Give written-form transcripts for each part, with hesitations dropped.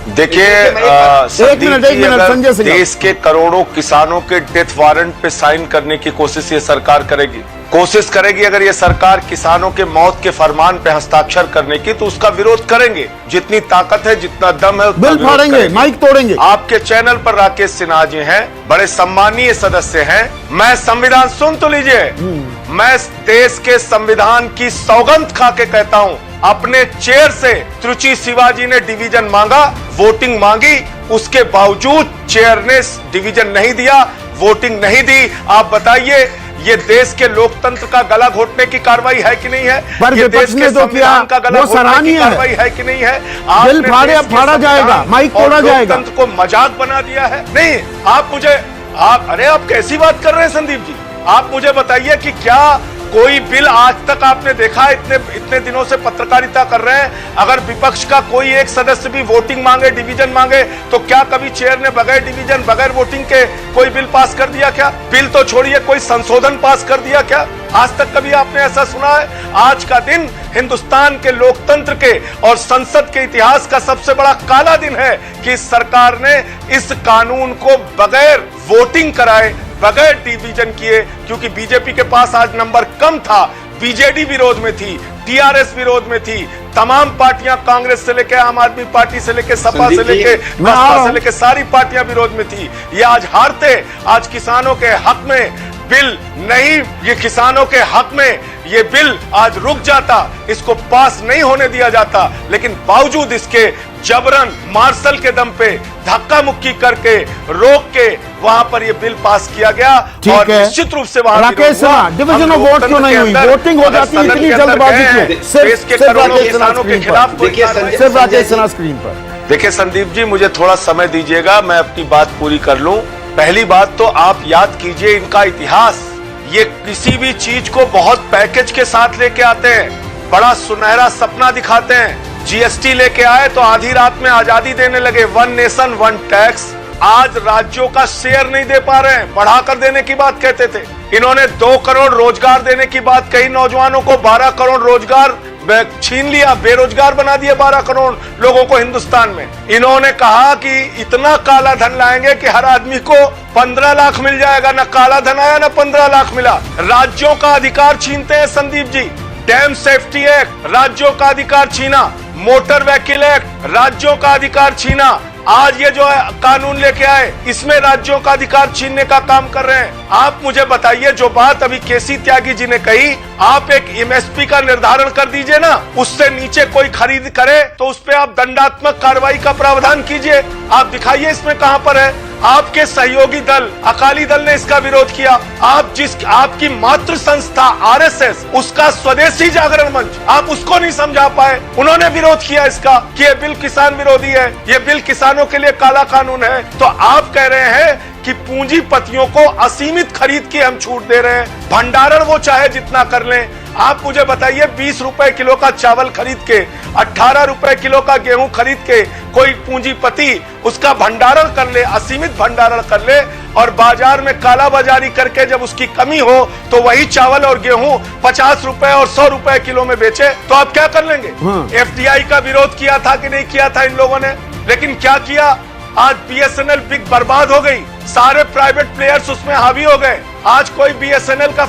देखिए देश के करोड़ों किसानों के डेथ वारंट पे साइन करने की कोशिश ये सरकार करेगी। अगर ये सरकार किसानों के मौत के फरमान पे हस्ताक्षर करने की, तो उसका विरोध करेंगे। जितनी ताकत है, जितना दम है, बिल फाड़ेंगे, माइक तोड़ेंगे। आपके चैनल पर राकेश सिन्हा जी हैं, बड़े सम्मानीय सदस्य हैं। मैं संविधान सुन तो लीजिए, मैं देश के संविधान की सौगंध खा के कहता हूं, अपने चेयर से त्रुचि शिवाजी ने डिवीजन मांगा, वोटिंग मांगी, उसके बावजूद चेयर ने डिवीजन नहीं दिया, वोटिंग नहीं दी। आप बताइए, ये देश के लोकतंत्र का गला घोटने की कार्रवाई है कि नहीं है? पर ये देश के संविधान का गला घोटने की कार्रवाई है कि नहीं है? बिल फाड़ा जाएगा, माइक तोड़ा जाएगा, लोकतंत्र को मजाक बना दिया है। नहीं, आप कैसी बात कर रहे हैं संदीप जी? आप मुझे बताइए कि क्या कोई बिल आज तक आपने देखा? इतने दिनों से पत्रकारिता कर रहे हैं, अगर विपक्ष का कोई एक सदस्य भी वोटिंग मांगे, डिवीजन मांगे, तो क्या कभी चेयर ने बगैर डिवीजन, बगैर वोटिंग के कोई बिल पास कर दिया क्या? बिल तो छोड़िए, कोई संशोधन पास कर दिया क्या? आज तक कभी आपने ऐसा सुना है? आज का दिन हिंदुस्तान के लोकतंत्र के और संसद के इतिहास का सबसे बड़ा काला दिन है कि सरकार ने इस कानून को बगैर वोटिंग कराए, बगैर डिवीजन किए, क्योंकि बीजेपी के पास आज नंबर कम था, बीजेडी विरोध में थी, टीआरएस विरोध में थी, तमाम पार्टियां, कांग्रेस से लेकर आम आदमी पार्टी से लेकर सपा से लेकर बसपा से लेकर सारी पार्टियां विरोध में थी। ये आज हारते, आज किसानों के हक में बिल नहीं, ये किसानों के हक में ये बिल आज रुक जाता, इसको पास नहीं होने दिया जाता, लेकिन बावजूद इसके जबरन मार्शल के दम पे धक्का मुक्की करके रोक के वहां पर ये बिल पास किया गया। और निश्चित रूप से वहां राकेश डिवीजन ऑफ वोट क्यों नहीं हुई? वोटिंग हो जाती है इतनी जल्दबाजी में। देश के करोड़ों किसानों के खिलाफ सिर्फ राकेश सिन्हा स्क्रीन पर। देखिए संदीप जी, मुझे थोड़ा समय दीजिएगा, मैं अपनी बात पूरी कर लूं। पहली बात तो आप याद कीजिए इनका इतिहास। ये किसी भी चीज को बहुत पैकेज के साथ लेके आते हैं, बड़ा सुनहरा सपना दिखाते हैं। जीएसटी लेके आए तो आधी रात में आजादी देने लगे, 1 नेशन 1 टैक्स। आज राज्यों का शेयर नहीं दे पा रहे हैं, बढ़ाकर देने की बात कहते थे। इन्होंने 2 करोड़ रोजगार देने की बात कही, नौजवानों को 12 करोड़ रोजगार छीन लिया, बेरोजगार बना दिए 12 करोड़ लोगों को हिंदुस्तान में। इन्होंने कहा कि इतना काला धन लाएंगे कि हर आदमी को 15 लाख मिल जाएगा। न काला धन आया, न 15 लाख मिला। राज्यों का अधिकार छीनते हैं Sandeep ji. Dam safety act, राज्यों का अधिकार छीना। मोटर व्हीकल एक्ट, राज्यों का अधिकार छीना। आज ये जो है कानून लेके आए, इसमें राज्यों का अधिकार छीनने का काम कर रहे हैं। आप मुझे बताइए, जो बात अभी केसी त्यागी जी ने कही, आप एक एमएसपी का निर्धारण कर दीजिए ना, उससे नीचे कोई खरीद करे तो उस पर आप दंडात्मक कार्रवाई का प्रावधान कीजिए। आप दिखाइए इसमें कहां पर है? आपके सहयोगी दल अकाली दल ने इसका विरोध किया। आपकी मातृ संस्था आरएसएस, उसका स्वदेशी जागरण मंच, आप उसको नहीं समझा पाए। उन्होंने विरोध किया इसका कि ये बिल किसान विरोधी है, ये बिल किसानों के लिए काला कानून है। तो आप कह रहे हैं कि पूंजीपतियों को असीमित खरीद की हम छूट दे रहे हैं, भंडारण वो चाहे जितना कर लें। आप मुझे बताइए, 20 रुपए किलो का चावल खरीद के, 18 रुपए किलो का गेहूं खरीद के कोई पूंजीपति उसका भंडारण कर ले, असीमित भंडारण कर ले, और बाजार में काला बाजारी करके जब उसकी कमी हो तो वही चावल और गेहूं 50 रुपए और 100 रुपए किलो में बेचे, तो आप क्या कर लेंगे? एफडीआई का विरोध किया था कि नहीं किया था इन लोगों ने? लेकिन क्या किया? आज बीएसएनएल बिग बर्बाद हो गई, सारे प्राइवेट प्लेयर्स उसमें हावी हो गए। आज कोई बीएसएनएल का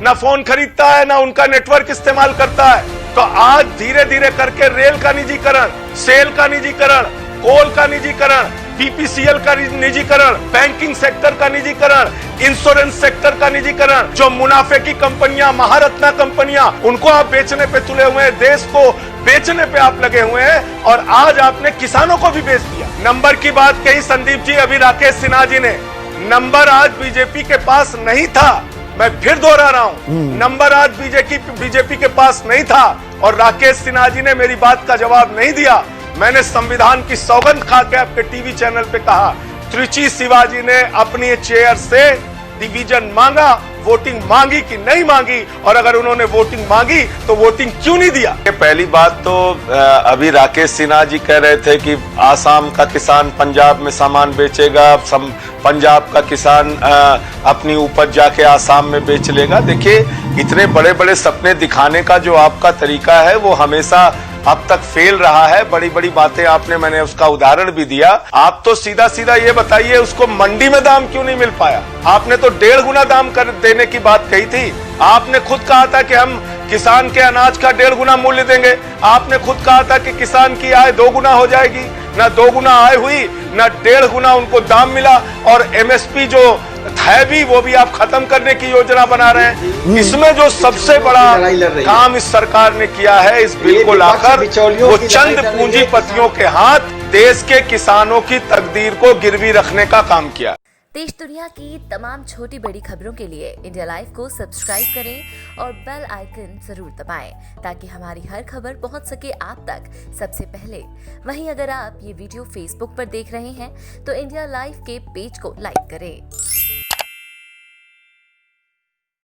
ना फोन खरीदता है, ना उनका नेटवर्क इस्तेमाल करता है। तो आज धीरे धीरे करके रेल का निजीकरण, सेल का निजीकरण, कोल का निजीकरण, बीपीसीएल का निजीकरण, बैंकिंग सेक्टर का निजीकरण, इंश्योरेंस सेक्टर का निजीकरण, जो मुनाफे की कंपनियां, महारत्ना कंपनियां, उनको आप बेचने पे तुले हुए हैं, देश को बेचने पे आप लगे हुए हैं, और आज आपने किसानों को भी बेच दिया। नंबर की बात कही संदीप जी, अभी राकेश सिन्हा जी ने, नंबर आज बीजेपी के पास नहीं था। मैं फिर दोहरा रहा हूं, नंबर आज बीजेपी के पास नहीं था, और राकेश सिन्हा जी ने मेरी बात का जवाब नहीं दिया। मैंने संविधान की सौगंध खा के आपके टीवी चैनल पे कहा, त्रुचि शिवाजी ने अपनी चेयर से डिवीजन मांगा, वोटिंग मांगी कि नहीं मांगी, और अगर उन्होंने वोटिंग मांगी तो वोटिंग क्यों नहीं दिया? पहली बात तो अभी राकेश सिन्हा जी कह रहे थे कि आसाम का किसान पंजाब में सामान बेचेगा, पंजाब का किसान अपनी उपज जाके आसाम में बेच लेगा। देखिए, इतने बड़े बड़े सपने दिखाने का जो आपका तरीका है वो हमेशा अब तक फेल रहा है। बड़ी बड़ी बातें आपने, मैंने उसका उदाहरण भी दिया। आप तो सीधा सीधा ये बताइए उसको मंडी में दाम क्यों नहीं मिल पाया? आपने तो 1.5 गुना दाम कर देने की बात कही थी। आपने खुद कहा था कि हम किसान के अनाज का 1.5 गुना मूल्य देंगे। आपने खुद कहा था कि किसान की आय 2 गुना हो जाएगी। ना 2 गुना आय हुई, ना 1.5 गुना उनको दाम मिला, और एमएसपी जो है भी वो भी आप खत्म करने की योजना बना रहे हैं। इसमें जो सबसे बड़ा काम इस सरकार ने किया है, इस बिल को लाकर वो चंद पूंजीपतियों के हाथ देश के किसानों की तकदीर को गिरवी रखने का काम किया। देश दुनिया की तमाम छोटी बड़ी खबरों के लिए इंडिया लाइव को सब्सक्राइब करें और बेल आइकन जरूर दबाएं ताकि हमारी हर खबर पहुंच सके आप तक सबसे पहले। वहीं अगर आप ये वीडियो फेसबुक पर देख रहे हैं तो इंडिया लाइव के पेज को लाइक करें।